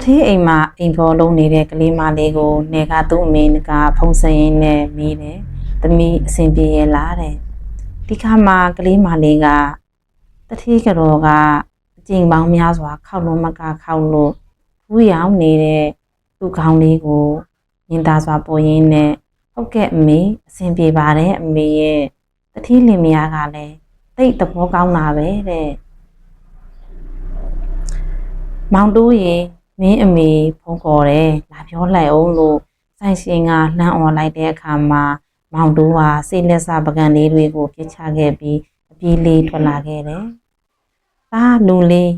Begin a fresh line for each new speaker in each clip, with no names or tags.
ထေးအိမ်မှာအိမ်ဖော်လုံးနေတဲ့ကလေးမလေးကိုနေကသူ့အမေကဖုံးစရင်းနဲ့မိတယ်။သမီးအဆင်ပြေရဲ့လားတဲ့။ဒီခါမှာကလေးမလေးကတထေးကတော့ကအကျင့်ပေါင်းများစွာခောက်လုံးမကခောက်လို့ဘူးရောင်နေတဲ့သူ့ခေါင်းလေးကိုညင်သာစွာပေါ်ရင်းနဲ့ဟုတ်ကဲ့အမေအဆင်ပြေပါတယ်အမေရဲ့တထေးလင်မယားကလည်းတိတ်သဘောကောင်းတာပဲတဲ့။မောင်တိုးရေမင်းအမေဖုန်းခေါ်တယ်လာပြောလိုက်အောင်လို့ဆိုင်ရှင်ကလှမ်းអော်လိုက်တဲ့အခါမှာမောင်တိုးဟာစိတ်လက်စပကံလေးတွေကိုပြစ်ချခဲ့ပြီးအပြေးလေးထွက်လာခဲ့တယ်။သားလူလေး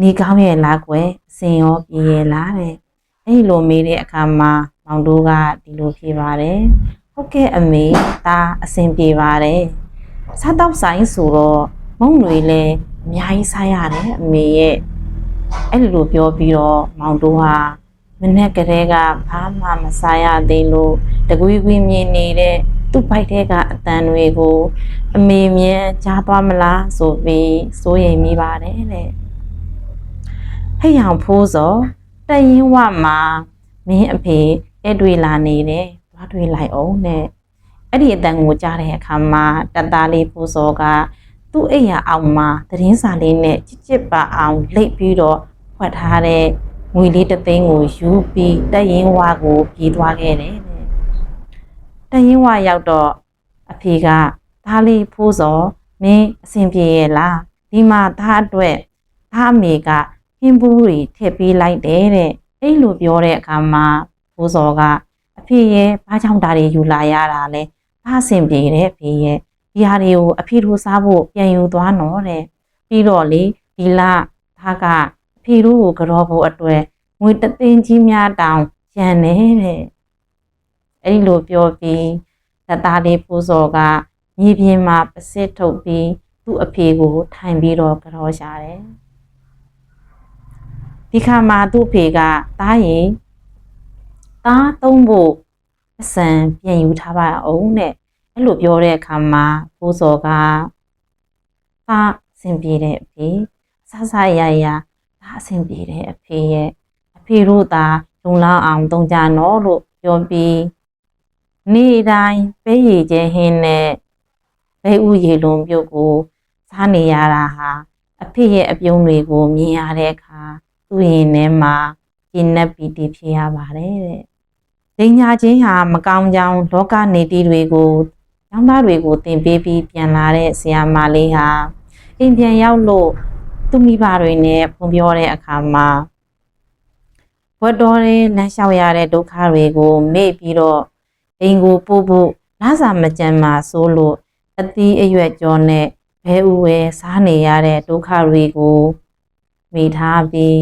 နေကောင်းရဲ့လားကွယ်အစင်ရောပြေရဲ့လားတဲ့။အဲ့လိုမေးတဲ့အခါမှာမောင်တိုးကဒီလိုဖြေပါတယ်။ဟုတ်ကဲ့အမေသားအစင်ပြေပါတယ်။စားတော့ဆိုင်ဆိုတော့မုံတွေလည်းအများကြီးစားရတယ်အမေရဲ့အဲ့လိုပြောပြီးတော့မောင်တိုးဟာမနဲ့ကလေးကဘာမှမစားရသေးလို့တကွေးကွေးမြင်နေတဲ့သူ့ဘိုက်ထဲကအတန်တွေကိုအမေမြင်ကြားသွားမလားဆိုပြီးစိုးရိမ်မိပါတယ်တဲ့ဟဲ့ရောင်ဖိုးစောတရင်ဝမှာမင်းအဖေအဲ့တွေ့လာနေတယ်တွားတွေ့လိုက်အောင်တဲ့အဲ့ဒီအတန်ကိုကြားတဲ့အခါမှာတသားလေးဖိုးစောကသူ့အိမ်ရအောင်မှာသတင်းစာလေးနဲ့ချစ်ချစ်ပါအောင်လိတ်ပြီးတော့ဖွက်ထားတဲ့ငွေလေးတစ်သိန်းကိုယူပြီးတရင်ဝကိုပြေးသွားခဲ့တယ်တဲ့တရင်ဝရောက်တော့အဖေကသားလေးဖိုးစောမင်းအဆင်ပြေရဲ့လားဒီမှာသားအတွက်သားအမေကဟင်းဘူးတွေထည့်ပေးလိုက်တယ်တဲ့အဲ့လိုပြောတဲ့အခါမှာဖိုးစောကအဖေရဲ့ဘာကြောင့်ဒါတွေယူလာရတာလဲသားအဆင်ပြေတယ်အဖေရဲ့ဒီဟာတွေကိုအဖေတို့စားဖို့ပြန်ယူသွားနော်တဲ့ပြီးတော့လေဒီလသားကအဖေတို့ကိုကြောဖို့အတွက်ငွေတသိန်းကြီးများတောင်ကျန်နေတဲ့အဲ့ဒီလိုပြောပြီးတသားလေးဖိုးစောကမြေပြင်မှာပစစ်ထုတ်ပြီးသူ့အဖေကိုထိုင်ပြီးတော့ကြောရှာတယ်ဒီခါမှာသူ့အဖေကသားရင်သားသုံးဖို့အစံပြန်ယူထားပါအောင်တဲ့အဲ့လိုပြောတဲ့အခါမှာဖိုးစောကသားအဆင်ပြေတဲ့အဖေဆဆရရသားအဆင်ပြေတဲ့အဖေရဲ့အဖေတို့သာလုံလောက်အောင်တုံးကြနော်လို့ပြောပြီးနေ့တိုင်းပဲရည်ကျဲဟင်းနဲ့ဘဲဥရေလုံးပြုတ်ကိုစားနေရတာဟာအဖေရဲ့အပြုံးတွေကိုမြင်ရတဲ့အခါသူ့ရင်ထဲမှာကျဉ်ပ်ပီတိဖြစ်ရပါတယ်တဲ့။လိန်ညာချင်းဟာမကောင်းကြောင်းလောကနေတီတွေကိုကျောင်းသားတွေကိုသင်ပေးပြီးပြန်လာတဲ့ဆရာမလေးဟာအိမ်ပြန်ရောက်လို့သူ့မိဘတွေနဲ့ဖွင့်ပြောတဲ့အခါမှာဘွတ်တော်ရဲ့လမ်းလျှောက်ရတဲ့ဒုက္ခတွေကိုမေ့ပြီးတော့အိမ်ကိုပို့ဖို့လစာမကြမ်းမှာဆိုလို့အသီးအရွက်ကြောနဲ့ဘဲဥဝဲစားနေရတဲ့ဒုက္ခတွေကိုမိထားပြီး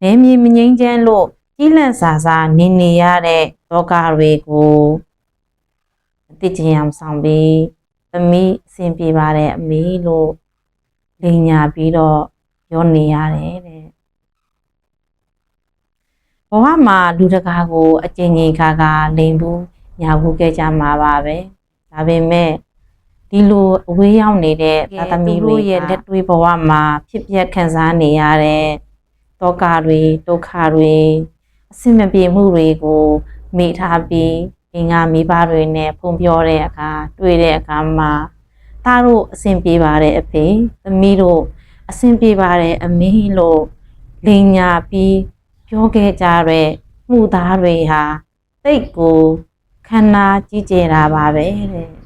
နေမြေမငိမ့်ချမ်းလို့ကြီးလန့်စာစာနေရတဲ့ဒုက္ခတွေကိုအသိဉာဏ်အောင်ဆောင်ပြီးသမီးအဆင်ပြေပါတယ်အမေလို့လိန်ညာပြီးတော့ပြောနေရတယ်တဲ့ဘဝမှာလူတကာကိုအကျဉ်းကြီးခါလိန်ဘူးညာဘူးခဲ့ကြမှာပါပဲဒါပေမဲ့ဒီလိုအဝေးရောက်နေတဲ့သာသမီတို့ရဲ့လက်တွေ့ဘဝမှာဖြစ်ပျက်ခံစားနေရတဲ့တောကတွေဒုက္ခတွေအဆင်မပြေမှုတွေကိုမိထားပြီးအင်္ဂါမိဘတွေနဲ့ဖုံပြောတဲ့အခါတွေ့တဲ့အခါမှာသားတို့အဆင်ပြေပါတယ်အဖေသမီးတို့အဆင်ပြေပါတယ်အမေလို့လိန်ညာပြီးပြောခဲ့ကြတဲ့မှုသားတွေဟာတိတ်ကိုခန္ဓာကြီးကျယ်တာပါပဲတဲ့